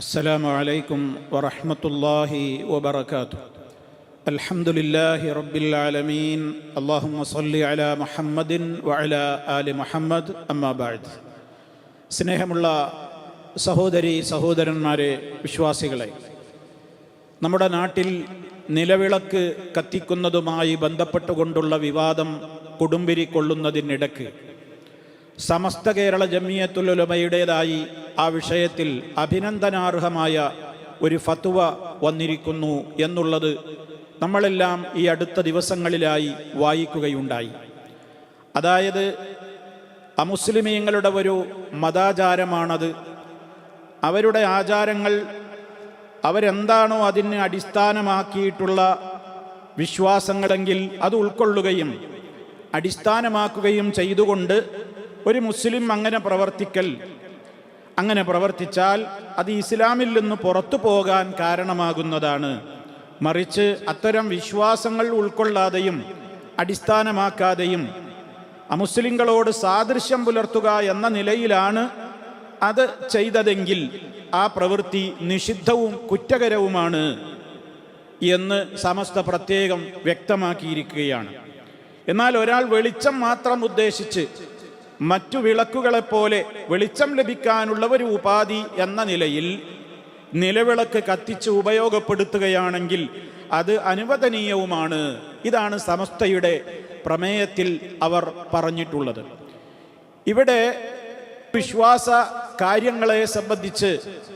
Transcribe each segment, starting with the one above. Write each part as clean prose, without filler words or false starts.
السلام عليكم ورحمة الله وبركاته. الحمد لله رب العالمين. اللهم صل على محمد وعلى آل محمد. أما بعد. സ്നേഹമുള്ള സഹോദരി സഹോദരന്മാരെ, വിശ്വാസികളെ, നമ്മുടെ നാട്ടിൽ നിലവിളക്ക് കത്തിക്കുന്നതുമായി ബന്ധപ്പെട്ടുകൊണ്ടുള്ള വിവാദം കൊടുമ്പിരിക്കൊള്ളുന്നതിനിടയ്ക്ക് സമസ്ത കേരള ജമിയത്തുൽ ഉലമയുടേതായി ആ വിഷയത്തിൽ അഭിനന്ദനാർഹമായ ഒരു ഫത്വ വന്നിരിക്കുന്നു എന്നുള്ളത് നമ്മളെല്ലാം ഈ അടുത്ത ദിവസങ്ങളിലായി വായിക്കുകയുണ്ടായി. അതായത് അമുസ്ലിമീങ്ങളുടെ ഒരു മതാചാരമാണത്. അവരുടെ ആചാരങ്ങൾ അവരെന്താണോ അതിന് അടിസ്ഥാനമാക്കിയിട്ടുള്ള വിശ്വാസങ്ങളെങ്കിൽ അത് ഉൾക്കൊള്ളുകയും അടിസ്ഥാനമാക്കുകയും ചെയ്തുകൊണ്ട് ഒരു മുസ്ലിം അങ്ങനെ പ്രവർത്തിച്ചാൽ അത് ഇസ്ലാമിൽ നിന്ന് പുറത്തു പോകാൻ കാരണമാകുന്നതാണ്. മറിച്ച് അത്തരം വിശ്വാസങ്ങൾ ഉൾക്കൊള്ളാതെയും അടിസ്ഥാനമാക്കാതെയും അമുസ്ലിങ്ങളോട് സാദൃശ്യം പുലർത്തുക എന്ന നിലയിലാണ് അത് ചെയ്തതെങ്കിൽ ആ പ്രവൃത്തി നിഷിദ്ധവും കുറ്റകരവുമാണ് എന്ന് സമസ്ത പ്രത്യേകം വ്യക്തമാക്കിയിരിക്കുകയാണ്. എന്നാൽ ഒരാൾ വെളിച്ചം മാത്രം ഉദ്ദേശിച്ച് മറ്റു വിളക്കുകളെപ്പോലെ വെളിച്ചം ലഭിക്കാനുള്ള ഒരു ഉപാധി എന്ന നിലയിൽ നിലവിളക്ക് കത്തിച്ച് ഉപയോഗപ്പെടുത്തുകയാണെങ്കിൽ അത് അനുവദനീയവുമാണ്. ഇതാണ് സമസ്തയുടെ പ്രമേയത്തിൽ അവർ പറഞ്ഞിട്ടുള്ളത്. ഇവിടെ വിശ്വാസ കാര്യങ്ങളെ സംബന്ധിച്ച്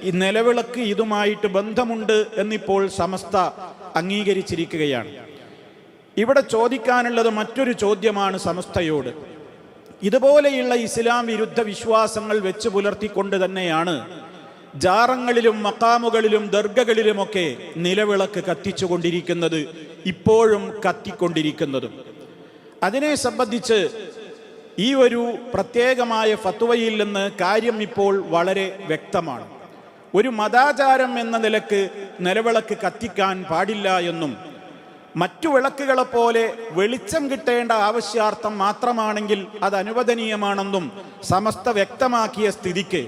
ഈ നിലവിളക്ക് ഇതുമായിട്ട് ബന്ധമുണ്ട് എന്നിപ്പോൾ സമസ്ത അംഗീകരിച്ചിരിക്കുകയാണ്. ഇവിടെ ചോദിക്കാനുള്ളത് മറ്റൊരു ചോദ്യമാണ് സമസ്തയോട്. ഇതുപോലെയുള്ള ഇസ്ലാം വിരുദ്ധ വിശ്വാസങ്ങൾ വെച്ച് പുലർത്തിക്കൊണ്ട് തന്നെയാണ് ജാറങ്ങളിലും മക്കാമുകളിലും ദർഗകളിലുമൊക്കെ നിലവിളക്ക് കത്തിച്ചുകൊണ്ടിരിക്കുന്നത്, ഇപ്പോഴും കത്തിക്കൊണ്ടിരിക്കുന്നതും. അതിനെ സംബന്ധിച്ച് ഈ ഒരു പ്രത്യേകമായ ഫത്വയിൽ നിന്ന് കാര്യം ഇപ്പോൾ വളരെ വ്യക്തമാണ്. ഒരു മതാചാരം എന്ന നിലക്ക് നിലവിളക്ക് കത്തിക്കാൻ പാടില്ല എന്നും മറ്റു വിളക്കുകളെപ്പോലെ വെളിച്ചം കിട്ടേണ്ട ആവശ്യാർത്ഥം മാത്രമാണെങ്കിൽ അത് അനുവദനീയമാണെന്നും സമസ്ത വ്യക്തമാക്കിയ സ്ഥിതിക്ക്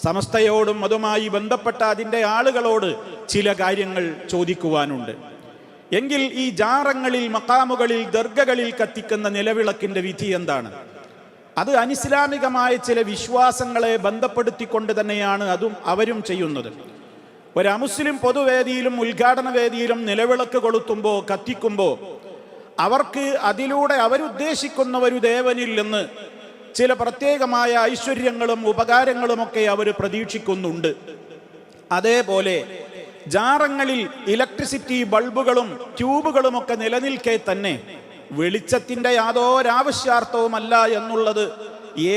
സമസ്തയോടും അതുമായി ബന്ധപ്പെട്ട അതിൻ്റെ ആളുകളോട് ചില കാര്യങ്ങൾ ചോദിക്കുവാനുണ്ട്. എങ്കിൽ ഈ ജാറങ്ങളിൽ, മക്കാമുകളിൽ, ദർഗകളിൽ കത്തിക്കുന്ന നിലവിളക്കിൻ്റെ വിധി എന്താണ്? അത് അനിസ്ലാമികമായ ചില വിശ്വാസങ്ങളെ ബന്ധപ്പെടുത്തിക്കൊണ്ട് തന്നെയാണ് അവരും ചെയ്യുന്നത്. ഒരു അമുസ്ലിം പൊതുവേദിയിലും ഉദ്ഘാടന വേദിയിലും നിലവിളക്ക് കൊളുത്തുമ്പോൾ, കത്തിക്കുമ്പോൾ അവർക്ക് അതിലൂടെ അവരുദ്ദേശിക്കുന്ന ഒരു ദേവനിൽ നിന്ന് ചില പ്രത്യേകമായ ഐശ്വര്യങ്ങളും ഉപകാരങ്ങളുമൊക്കെ അവർ പ്രതീക്ഷിക്കുന്നുണ്ട്. അതേപോലെ ജാറങ്ങളിൽ ഇലക്ട്രിസിറ്റി ബൾബുകളും ട്യൂബുകളുമൊക്കെ നിലനിൽക്കെ തന്നെ വെളിച്ചത്തിൻ്റെ യാതൊരാവശ്യാർത്ഥവുമല്ല എന്നുള്ളത്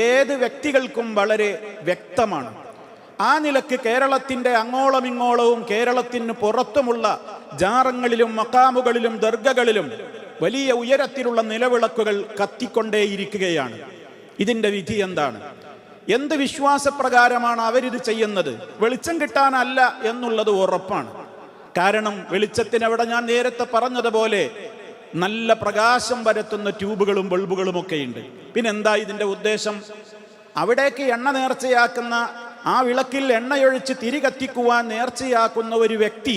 ഏത് വ്യക്തികൾക്കും വളരെ വ്യക്തമാണ്. ആ നിലക്ക് കേരളത്തിൻ്റെ അങ്ങോളം ഇങ്ങോളവും കേരളത്തിന് പുറത്തുമുള്ള ജാറങ്ങളിലും മക്കാമുകളിലും ദർഗകളിലും വലിയ ഉയരത്തിലുള്ള നിലവിളക്കുകൾ കത്തിക്കൊണ്ടേയിരിക്കുകയാണ്. ഇതിൻ്റെ വിധി എന്താണ്? എന്ത് വിശ്വാസപ്രകാരമാണ് അവരിത് ചെയ്യുന്നത്? വെളിച്ചം കിട്ടാനല്ല എന്നുള്ളത് ഉറപ്പാണ്. കാരണം വെളിച്ചത്തിനവിടെ ഞാൻ നേരത്തെ പറഞ്ഞതുപോലെ നല്ല പ്രകാശം പരത്തുന്ന ട്യൂബുകളും ബൾബുകളും ഒക്കെയുണ്ട്. പിന്നെന്താ ഇതിൻ്റെ ഉദ്ദേശം? അവിടേക്ക് എണ്ണ നേർച്ചയാക്കുന്ന, ആ വിളക്കിൽ എണ്ണയൊഴിച്ച് തിരി കത്തിക്കുവാൻ നേർച്ചയാക്കുന്ന ഒരു വ്യക്തി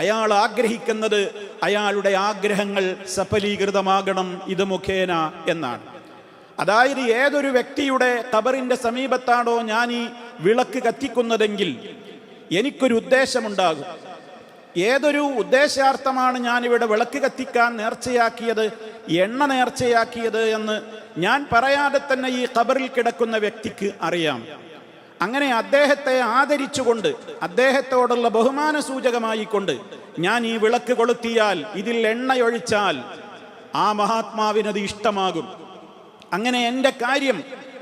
അയാൾ ആഗ്രഹിക്കുന്നത് അയാളുടെ ആഗ്രഹങ്ങൾ സഫലീകൃതമാകണം ഇത് മുഖേന എന്നാണ്. അതായത് ഏതൊരു വ്യക്തിയുടെ ഖബറിൻ്റെ സമീപത്താണോ ഞാൻ ഈ വിളക്ക് കത്തിക്കുന്നതെങ്കിൽ എനിക്കൊരു ഉദ്ദേശമുണ്ടാകും. ഏതൊരു ഉദ്ദേശാർത്ഥമാണ് ഞാനിവിടെ വിളക്ക് കത്തിക്കാൻ നേർച്ചയാക്കിയത്, എണ്ണ നേർച്ചയാക്കിയത് എന്ന് ഞാൻ പറയാതെ തന്നെ ഈ ഖബറിൽ കിടക്കുന്ന വ്യക്തിക്ക് അറിയാം. അങ്ങനെ അദ്ദേഹത്തെ ആദരിച്ചുകൊണ്ട്, അദ്ദേഹത്തോടുള്ള ബഹുമാന സൂചകമായിക്കൊണ്ട് ഞാൻ ഈ വിളക്ക് കൊളുത്തിയാൽ, ഇതിൽ എണ്ണയൊഴിച്ചാൽ ആ മഹാത്മാവിനത് ഇഷ്ടമാകും. അങ്ങനെ എൻ്റെ കാര്യം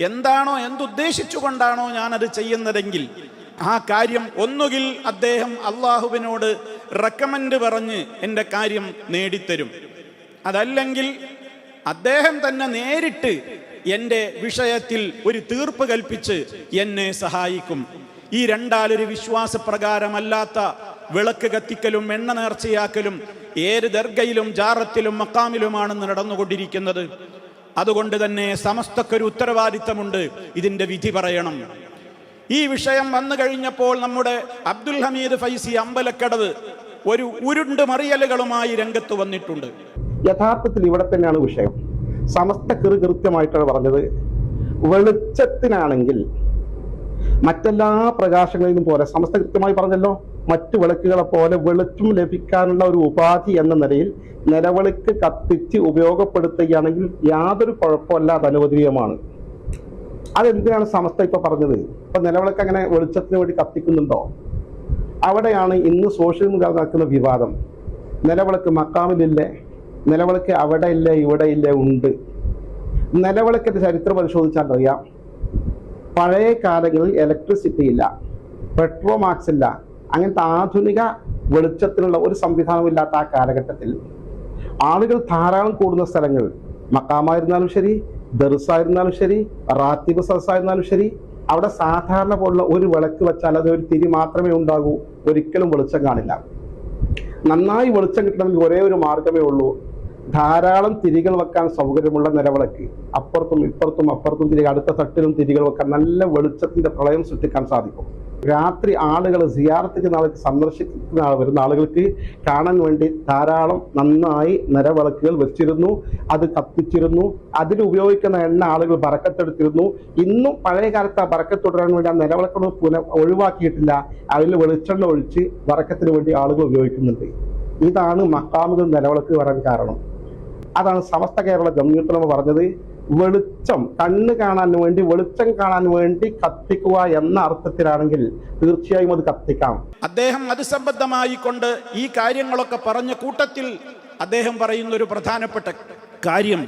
എന്താണോ, എന്തുദ്ദേശിച്ചുകൊണ്ടാണോ ഞാനത് ചെയ്യുന്നതെങ്കിൽ ആ കാര്യം ഒന്നുകിൽ അദ്ദേഹം അള്ളാഹുവിനോട് റെക്കമെൻഡ് പറഞ്ഞ് എൻ്റെ കാര്യം നേടിത്തരും, അതല്ലെങ്കിൽ അദ്ദേഹം തന്നെ നേരിട്ട് എൻ്റെ വിഷയത്തിൽ ഒരു തീർപ്പ് കൽപ്പിച്ച് എന്നെ സഹായിക്കും. ഈ രണ്ടാലൊരു വിശ്വാസപ്രകാരമല്ലാത്ത വിളക്ക് കത്തിക്കലും എണ്ണ നേർച്ചയാക്കലും ഏത് ദർഗയിലും ജാറത്തിലും മക്കാമിലുമാണ് നടന്നുകൊണ്ടിരിക്കുന്നത്. അതുകൊണ്ട് തന്നെ സമസ്തക്കൊരു ഉത്തരവാദിത്തമുണ്ട്, ഇതിൻ്റെ വിധി പറയണം. ഈ വിഷയം വന്നു കഴിഞ്ഞപ്പോൾ നമ്മുടെ അബ്ദുൽ ഹമീദ് ഫൈസി അമ്പലക്കടവ് ഒരു ഉരുണ്ട് മറിയലുകളുമായി രംഗത്ത് വന്നിട്ടുണ്ട്. യഥാർത്ഥത്തിൽ ഇവിടെ തന്നെയാണ് വിഷയം. സമസ്ത കൃത്യമായിട്ടാണ് പറഞ്ഞത്, വെളിച്ചത്തിനാണെങ്കിൽ മറ്റെല്ലാ പ്രകാശങ്ങളിലും പോലെ സമസ്ത കൃത്യമായി പറഞ്ഞല്ലോ, മറ്റു വിളക്കുകളെ പോലെ വെളിച്ചം ലഭിക്കാനുള്ള ഒരു ഉപാധി എന്ന നിലയിൽ നിലവിളക്ക് കത്തിച്ച് ഉപയോഗപ്പെടുത്തുകയാണെങ്കിൽ യാതൊരു കുഴപ്പമല്ല, അത് അനുവദനീയമാണ്. അതെന്തിനാണ് സമസ്ത ഇപ്പൊ പറഞ്ഞത്? ഇപ്പൊ നിലവിളക്ക് അങ്ങനെ വെളിച്ചത്തിന് വേണ്ടി കത്തിക്കുന്നുണ്ടോ? അവിടെയാണ് ഇന്ന് സോഷ്യൽ മീഡിയ നടക്കുന്ന വിവാദം. നിലവിളക്ക് മക്കാമിലില്ലേ, നിലവിളക്ക് അവിടെ ഇല്ല ഇവിടെ ഇല്ല, ഉണ്ട്. നിലവിളക്കിന്റെ ചരിത്രം പരിശോധിച്ചാൽ അറിയാം, പഴയ കാലങ്ങളിൽ ഇലക്ട്രിസിറ്റി ഇല്ല, പെട്രോമാക്സ് ഇല്ല, അങ്ങനത്തെ ആധുനിക വെളിച്ചത്തിനുള്ള ഒരു സംവിധാനമില്ലാത്ത ആ കാലഘട്ടത്തിൽ ആളുകൾ ധാരാളം കൂടുന്ന സ്ഥലങ്ങൾ, മക്കാമായിരുന്നാലും ശരി, ദർസായിരുന്നാലും ശരി, റാത്തിബ് സദസ്സായിരുന്നാലും ശരി, അവിടെ സാധാരണ പോലുള്ള ഒരു വിളക്ക് വെച്ചാൽ അത് ഒരു തിരി മാത്രമേ ഉണ്ടാകൂ, ഒരിക്കലും വെളിച്ചം കാണില്ല. നന്നായി വെളിച്ചം കിട്ടണമെങ്കിൽ ഒരേ ഒരു മാർഗമേ ഉള്ളൂ, ധാരാളം തിരികൾ വെക്കാൻ സൗകര്യമുള്ള നിലവിളക്ക്, അപ്പുറത്തും അപ്പുറത്തും തിരികൾ, അടുത്ത തട്ടിലും തിരികൾ വെക്കാൻ നല്ല വെളിച്ചത്തിന്റെ പ്രളയം സൃഷ്ടിക്കാൻ സാധിക്കും. രാത്രി ആളുകൾ സിയാറത്തിന് നാളേക്ക് സന്ദർശിക്കുന്ന വരുന്ന ആളുകൾക്ക് കാണാൻ വേണ്ടി ധാരാളം നന്നായി നിലവിളക്കുകൾ വെച്ചിരുന്നു, അത് കത്തിച്ചിരുന്നു, അതിലുപയോഗിക്കുന്ന എണ്ണ ആളുകൾ ബറക്കത്തെടുത്തിരുന്നു. ഇന്നും പഴയ കാലത്ത് ആ ബറക്കത്ത് തുടരാൻ വേണ്ടി ആ നിലവിളക്കൊന്നും ഒഴിവാക്കിയിട്ടില്ല, അതിൽ വെളിച്ചെണ്ണ ഒഴിച്ച് ബറക്കത്തിന് വേണ്ടി ആളുകൾ ഉപയോഗിക്കുന്നുണ്ട്. ഇതാണ് മക്കാമുകൾ നിലവിളക്ക് വരാൻ കാരണം. അതാണ് സമസ്ത കേരള ജംഇയ്യത്തുൽ ഉലമ പറഞ്ഞത്, വെളിച്ചം കണ്ണ് കാണാൻ വേണ്ടി, വെളിച്ചം കാണാൻ വേണ്ടി കത്തിക്കുക എന്ന അർത്ഥത്തിലാണെങ്കിൽ തീർച്ചയായും അത് കത്തിക്കാം. അദ്ദേഹം അത് സംബന്ധമായി കൊണ്ട് ഈ കാര്യങ്ങളൊക്കെ പറഞ്ഞ കൂട്ടത്തിൽ അദ്ദേഹം പറയുന്ന ഒരു പ്രധാനപ്പെട്ട കാര്യം,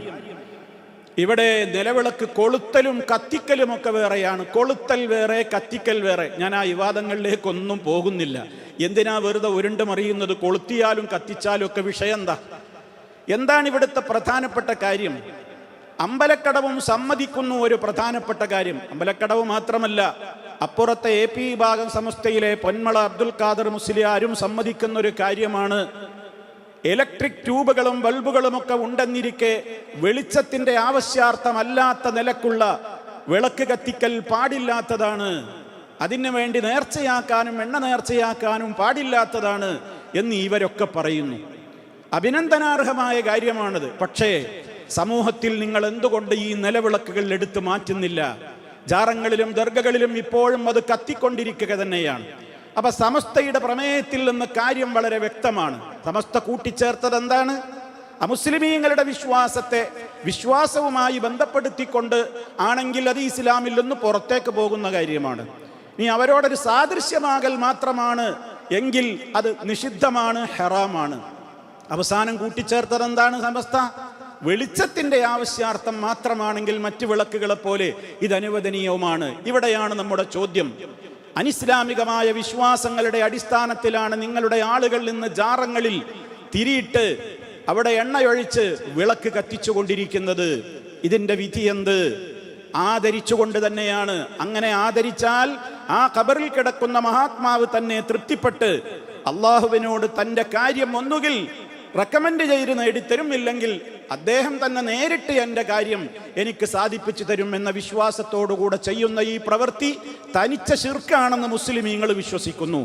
ഇവിടെ നിലവിളക്ക് കൊളുത്തലും കത്തിക്കലും ഒക്കെ വേറെയാണ്. കൊളുത്തൽ വേറെ, കത്തിക്കൽ വേറെ. ഞാൻ ആ വിവാദങ്ങളിലേക്കൊന്നും പോകുന്നില്ല. എന്തിനാ വെറുതെ ഉരുണ്ട് മറിയുന്നത്? കൊളുത്തിയാലും കത്തിച്ചാലും ഒക്കെ വിഷയം എന്താണ് ഇവിടുത്തെ പ്രധാനപ്പെട്ട കാര്യം? അമ്പലക്കടവും സമ്മതിക്കുന്നു ഒരു പ്രധാനപ്പെട്ട കാര്യം. അമ്പലക്കടവ് മാത്രമല്ല, അപ്പുറത്തെ AP വിഭാഗം സമസ്തയിലെ പൊന്മള അബ്ദുൽ ഖാദർ മുസ്ലിയാരും സമ്മതിക്കുന്ന ഒരു കാര്യമാണ്, ഇലക്ട്രിക് ട്യൂബുകളും ബൾബുകളും ഒക്കെ ഉണ്ടെന്നിരിക്കെ വെളിച്ചത്തിന്റെ ആവശ്യാർത്ഥമല്ലാത്ത നിലക്കുള്ള വിളക്ക് കത്തിക്കൽ പാടില്ലാത്തതാണ്, അതിനു വേണ്ടി നേർച്ചയാക്കാനും എണ്ണ നേർച്ചയാക്കാനും പാടില്ലാത്തതാണ് എന്ന് ഇവരൊക്കെ പറയുന്നു. അഭിനന്ദനാർഹമായ കാര്യമാണത്. പക്ഷേ സമൂഹത്തിൽ നിങ്ങൾ എന്തുകൊണ്ട് ഈ നിലവിളക്കുകൾ എടുത്തു മാറ്റുന്നില്ല? ജാറങ്ങളിലും ദർഗകളിലും ഇപ്പോഴും അത് കത്തിക്കൊണ്ടിരിക്കുക തന്നെയാണ്. അപ്പൊ സമസ്തയുടെ പ്രമേയത്തിൽ നിന്ന് കാര്യം വളരെ വ്യക്തമാണ്. സമസ്ത കൂട്ടിച്ചേർത്തത് എന്താണ്? അമുസ്ലിമീങ്ങളുടെ വിശ്വാസവുമായി ബന്ധപ്പെടുത്തിക്കൊണ്ട് ആണെങ്കിൽ അത് ഇസ്ലാമിൽ നിന്ന് പുറത്തേക്ക് പോകുന്ന കാര്യമാണ്. ഇനി അവരോടൊരു സാദൃശ്യമാകൽ മാത്രമാണ് എങ്കിൽ അത് നിഷിദ്ധമാണ്, ഹറാമാണ്. അവസാനം കൂട്ടിച്ചേർത്തത് എന്താണ്? സമസ്ത വെളിച്ചത്തിന്റെ ആവശ്യാർത്ഥം മാത്രമാണെങ്കിൽ മറ്റു വിളക്കുകളെ പോലെ ഇത് അനുവദനീയവുമാണ്. ഇവിടെയാണ് നമ്മുടെ ചോദ്യം. അനിസ്ലാമികമായ വിശ്വാസങ്ങളുടെ അടിസ്ഥാനത്തിലാണ് നിങ്ങളുടെ ആളുകൾ ഇന്ന് ജാറങ്ങളിൽ തിരിയിട്ട് അവിടെ എണ്ണയൊഴിച്ച് വിളക്ക് കത്തിച്ചുകൊണ്ടിരിക്കുന്നത്. ഇതിന്റെ വിധി എന്ത്? ആദരിച്ചുകൊണ്ട് തന്നെയാണ്. അങ്ങനെ ആദരിച്ചാൽ ആ ഖബറിൽ കിടക്കുന്ന മഹാത്മാവ് തന്നെ തൃപ്തിപ്പെട്ട് അള്ളാഹുവിനോട് തന്റെ കാര്യം ഒന്നുകിൽ റെക്കമെൻഡ് ചെയ്ത് നേടിത്തരും, ഇല്ലെങ്കിൽ അദ്ദേഹം തന്നെ നേരിട്ട് എൻ്റെ കാര്യം എനിക്ക് സാധിപ്പിച്ചു തരും എന്ന വിശ്വാസത്തോടുകൂടെ ചെയ്യുന്ന ഈ പ്രവൃത്തി തനിച്ച ശിർക്കാണെന്ന് മുസ്ലിമീങ്ങൾ വിശ്വസിക്കുന്നു.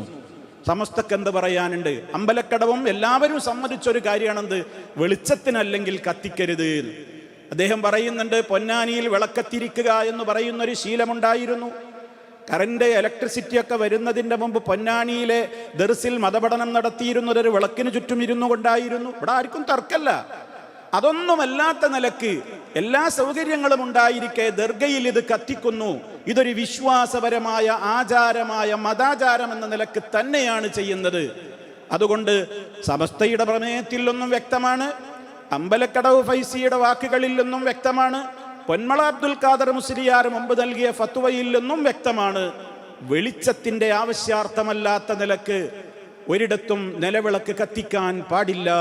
സമസ്തക്ക് എന്ത് പറയാനുണ്ട്? അമ്പലക്കടവും എല്ലാവരും സമ്മതിച്ചൊരു കാര്യമാണെന്ത്? വെളിച്ചത്തിനല്ലെങ്കിൽ കത്തിക്കരുത്. അദ്ദേഹം പറയുന്നുണ്ട്, പൊന്നാനിയിൽ വിളക്കത്തിരിക്കുക എന്ന് പറയുന്നൊരു ശീലമുണ്ടായിരുന്നു. കറന്റ് ഇലക്ട്രിസിറ്റി ഒക്കെ വരുന്നതിൻ്റെ മുമ്പ് പൊന്നാനിയിലെ ദർസിൽ മതപഠനം നടത്തിയിരുന്നൊരു വിളക്കിന് ചുറ്റും ഇരുന്നു കൊണ്ടായിരുന്നു. ഇവിടെ ആർക്കും തർക്കല്ല. അതൊന്നുമല്ലാത്ത നിലക്ക് എല്ലാ സൗകര്യങ്ങളും ഉണ്ടായിരിക്കെ ദർഗയിൽ ഇത് കത്തിക്കുന്നു. ഇതൊരു വിശ്വാസപരമായ ആചാരമായ മതാചാരം എന്ന നിലക്ക് തന്നെയാണ് ചെയ്യുന്നത്. അതുകൊണ്ട് സമസ്തയുടെ പ്രമേയത്തിൽ നിന്നും വ്യക്തമാണ്, അമ്പലക്കടവ് ഫൈസിയുടെ വാക്കുകളിൽ നിന്നും വ്യക്തമാണ്, പൊന്മള അബ്ദുൽ ഖാദർ മുസ്ലിയാർ മുമ്പ് നൽകിയ ഫത്വയിൽ നിന്നും വ്യക്തമാണ്, വെളിച്ചത്തിന്റെ ആവശ്യാർത്ഥമല്ലാത്ത നിലക്ക് ഒരിടത്തും നിലവിളക്ക് കത്തിക്കാൻ പാടില്ല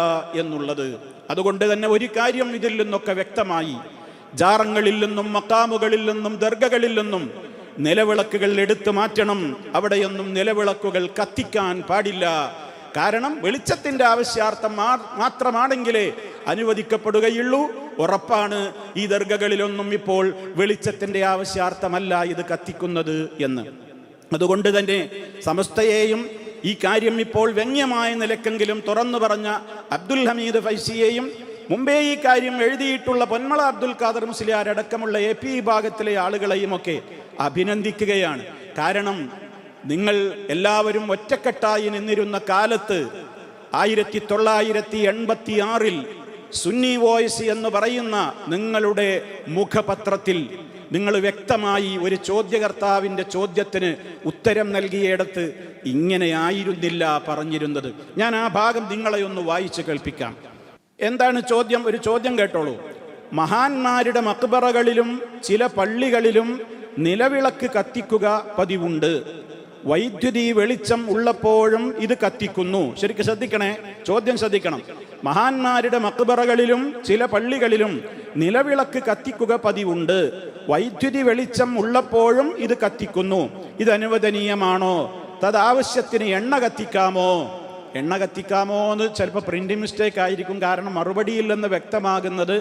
എന്നുള്ളത്. അതുകൊണ്ട് തന്നെ ഒരു കാര്യം ഇതിൽ നിന്നൊക്കെ വ്യക്തമായി, ജാറങ്ങളിൽ നിന്നും മക്കാമുകളിൽ നിന്നും ദർഗകളിൽ നിന്നും നിലവിളക്കുകൾ എടുത്തു മാറ്റണം. അവിടെയൊന്നും നിലവിളക്കുകൾ കത്തിക്കാൻ പാടില്ല. കാരണം വെളിച്ചത്തിന്റെ ആവശ്യാർത്ഥം മാത്രമാണെങ്കിലേ അനുവദിക്കപ്പെടുകയുള്ളൂ. ഉറപ്പാണ് ഈ ദർഗകളിലൊന്നും ഇപ്പോൾ വെളിച്ചത്തിന്റെ ആവശ്യാർത്ഥമല്ല ഇത് കത്തിക്കുന്നത് എന്ന്. അതുകൊണ്ട് തന്നെ സമസ്തയെയും ഈ കാര്യം ഇപ്പോൾ വ്യംഗ്യമായ നിലക്കെങ്കിലും തുറന്നു പറഞ്ഞ അബ്ദുൽ ഹമീദ് ഫൈസിയെയും മുമ്പേ ഈ കാര്യം എഴുതിയിട്ടുള്ള പൊന്മള അബ്ദുൽ ഖാദർ മുസ്ലിയാർ അടക്കമുള്ള AP വിഭാഗത്തിലെ ആളുകളെയും ഒക്കെ അഭിനന്ദിക്കുകയാണ്. കാരണം നിങ്ങൾ എല്ലാവരും ഒറ്റക്കെട്ടായി നിന്നിരുന്ന കാലത്ത് 1986 സുന്നി വോയിസ് എന്ന് പറയുന്ന നിങ്ങളുടെ മുഖപത്രത്തിൽ നിങ്ങൾ വ്യക്തമായി ഒരു ചോദ്യകർത്താവിൻ്റെ ചോദ്യത്തിന് ഉത്തരം നൽകിയിടത്ത് ഇങ്ങനെയായിരുന്നില്ല പറഞ്ഞിരുന്നത്. ഞാൻ ആ ഭാഗം നിങ്ങളെ ഒന്ന് വായിച്ച് കേൾപ്പിക്കാം. എന്താണ് ചോദ്യം? ഒരു ചോദ്യം കേട്ടോളൂ. മഹാന്മാരുടെ മക്ബറകളിലും ചില പള്ളികളിലും നിലവിളക്ക് കത്തിക്കുക പതിവുണ്ട്. വൈദ്യുതി വെളിച്ചം ഉള്ളപ്പോഴും ഇത് കത്തിക്കുന്നു. ശരിക്കും ശ്രദ്ധിക്കണേ, ചോദ്യം ശ്രദ്ധിക്കണം. മഹാന്മാരുടെ മക്ബറകളിലും ചില പള്ളികളിലും നിലവിളക്ക് കത്തിക്കുക പതിവുണ്ട്. വൈദ്യുതി വെളിച്ചം ഉള്ളപ്പോഴും ഇത് കത്തിക്കുന്നു. ഇത് അനുവദനീയമാണോ? തദാവശ്യത്തിന് എണ്ണ കത്തിക്കാമോ? എണ്ണ കത്തിക്കാമോ എന്ന് ചിലപ്പോൾ പ്രിന്റിംഗ് മിസ്റ്റേക്ക് ആയിരിക്കും. കാരണം മറുപടിയിൽ നിന്ന് വ്യക്തമാകുന്നത്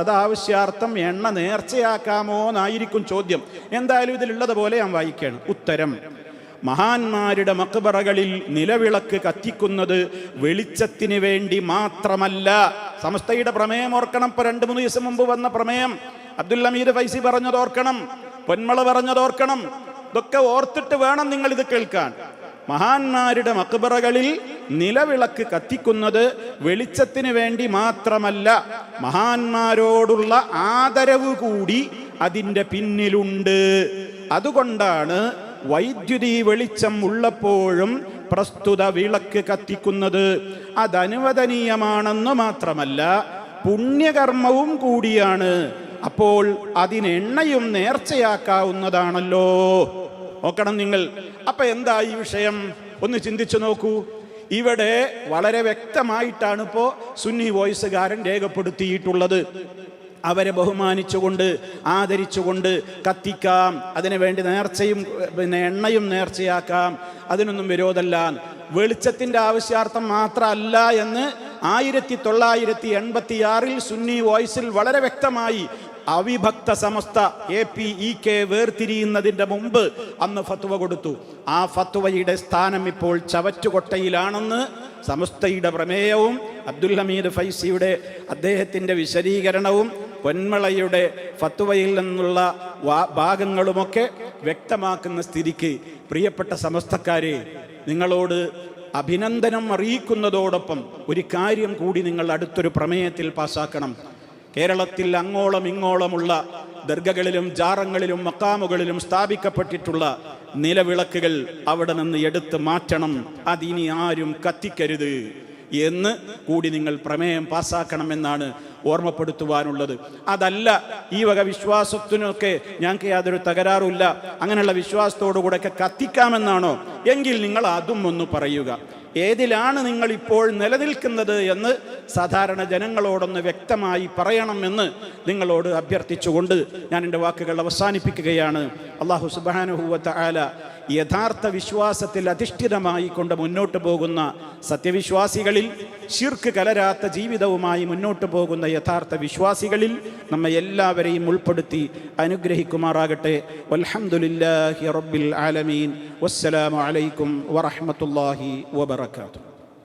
തദാവശ്യാർത്ഥം എണ്ണ നേർച്ചയാക്കാമോ എന്നായിരിക്കും ചോദ്യം. എന്തായാലും ഇതിലുള്ളതുപോലെ ഞാൻ വായിക്കുകയാണ്. ഉത്തരം: മഹാന്മാരുടെ മക്ബറകളിൽ നിലവിളക്ക് കത്തിക്കുന്നത് വെളിച്ചത്തിന് വേണ്ടി മാത്രമല്ല. സമസ്തയുടെ പ്രമേയം ഓർക്കണം. ഇപ്പോൾ 2-3 ദിവസം മുമ്പ് വന്ന പ്രമേയം അബ്ദുൽ ഹമീദ് ഫൈസി പറഞ്ഞതോർക്കണം, പൊന്മള പറഞ്ഞതോർക്കണം. ഇതൊക്കെ ഓർത്തിട്ട് വേണം നിങ്ങൾ ഇത് കേൾക്കാൻ. മഹാന്മാരുടെ മക്ബറകളിൽ നിലവിളക്ക് കത്തിക്കുന്നത് വെളിച്ചത്തിന് വേണ്ടി മാത്രമല്ല, മഹാന്മാരോടുള്ള ആദരവ് കൂടി അതിൻ്റെ പിന്നിലുണ്ട്. അതുകൊണ്ടാണ് വൈദ്യുതി വെളിച്ചം ഉള്ളപ്പോഴും പ്രസ്തുത വിളക്ക് കത്തിക്കുന്നത്. അതനുവദനീയമാണെന്ന് മാത്രമല്ല, പുണ്യകർമ്മവും കൂടിയാണ്. അപ്പോൾ അതിനെണ്ണയും നേർച്ചയാക്കാവുന്നതാണല്ലോ. നോക്കണം നിങ്ങൾ. അപ്പൊ എന്താ ഈ വിഷയം? ഒന്ന് ചിന്തിച്ചു നോക്കൂ. ഇവിടെ വളരെ വ്യക്തമായിട്ടാണ് ഇപ്പോൾ സുന്നി വോയിസുകാരൻ രേഖപ്പെടുത്തിയിട്ടുള്ളത്. അവരെ ബഹുമാനിച്ചുകൊണ്ട് ആദരിച്ചുകൊണ്ട് കത്തിക്കാം, അതിനു വേണ്ടി നേർച്ചയും എണ്ണയും നേർച്ചയാക്കാം, അതിനൊന്നും വിരോധമല്ല. വെളിച്ചത്തിൻ്റെ ആവശ്യാർത്ഥം മാത്രമല്ല എന്ന് 1986 സുന്നി വോയിസിൽ വളരെ വ്യക്തമായി അവിഭക്ത സമസ്ത APEK വേർതിരിയുന്നതിൻ്റെ മുമ്പ് അന്ന് ഫത്വ കൊടുത്തു. ആ ഫത്വയുടെ സ്ഥാനം ഇപ്പോൾ ചവറ്റുകൊട്ടയിലാണെന്ന് സമസ്തയുടെ പ്രമേയവും അബ്ദുൽ ഹമീദ് ഫൈസിയുടെ അദ്ദേഹത്തിൻ്റെ വിശദീകരണവും പൊന്മളയുടെ ഫത്വയിൽ നിന്നുള്ള ഭാഗങ്ങളുമൊക്കെ വ്യക്തമാക്കുന്ന സ്ഥിതിക്ക് പ്രിയപ്പെട്ട സമസ്തക്കാരെ, നിങ്ങളോട് അഭിനന്ദനം അറിയിക്കുന്നതോടൊപ്പം ഒരു കാര്യം കൂടി നിങ്ങൾ അടുത്തൊരു പ്രമേയത്തിൽ പാസ്സാക്കണം. കേരളത്തിൽ അങ്ങോളം ഇങ്ങോളമുള്ള ദർഗകളിലും ജാറങ്ങളിലും മക്കാമുകളിലും സ്ഥാപിക്കപ്പെട്ടിട്ടുള്ള നിലവിളക്കുകൾ അവിടെ നിന്ന് എടുത്ത് മാറ്റണം. അതിനി ആരും കത്തിക്കരുത് എന്ന് കൂടി നിങ്ങൾ പ്രമേയം പാസ്സാക്കണമെന്നാണ് ഓർമ്മപ്പെടുത്തുവാനുള്ളത്. അതല്ല, ഈ വക വിശ്വാസത്തിനൊക്കെ ഞങ്ങൾക്ക് യാതൊരു തകരാറുമില്ല, അങ്ങനെയുള്ള വിശ്വാസത്തോടുകൂടെയൊക്കെ കത്തിക്കാമെന്നാണോ? എങ്കിൽ നിങ്ങൾ അതും ഒന്ന് പറയുക. ഏതിലാണ് നിങ്ങൾ ഇപ്പോൾ നിലനിൽക്കുന്നത് എന്ന് സാധാരണ ജനങ്ങളോടൊന്ന് വ്യക്തമായി പറയണമെന്ന് നിങ്ങളോട് അഭ്യർത്ഥിച്ചുകൊണ്ട് ഞാൻ എൻ്റെ വാക്കുകൾ അവസാനിപ്പിക്കുകയാണ്. അല്ലാഹു സുബ്ഹാനഹു വ തആല യഥാർത്ഥ വിശ്വാസത്തിൽ അധിഷ്ഠിതമായി കൊണ്ട് മുന്നോട്ട് പോകുന്ന സത്യവിശ്വാസികളിൽ, ശിർക്ക് കലരാത്ത ജീവിതവുമായി മുന്നോട്ട് പോകുന്ന യഥാർത്ഥ വിശ്വാസികളിൽ നമ്മെ എല്ലാവരെയും ഉൾപ്പെടുത്തി അനുഗ്രഹിക്കുമാറാകട്ടെ. വൽഹംദുലില്ലാഹി റബ്ബിൽ ആലമീൻ. വസ്സലാമു അലൈക്കും വറഹ്മത്തുള്ളാഹി വബറകാതുഹു.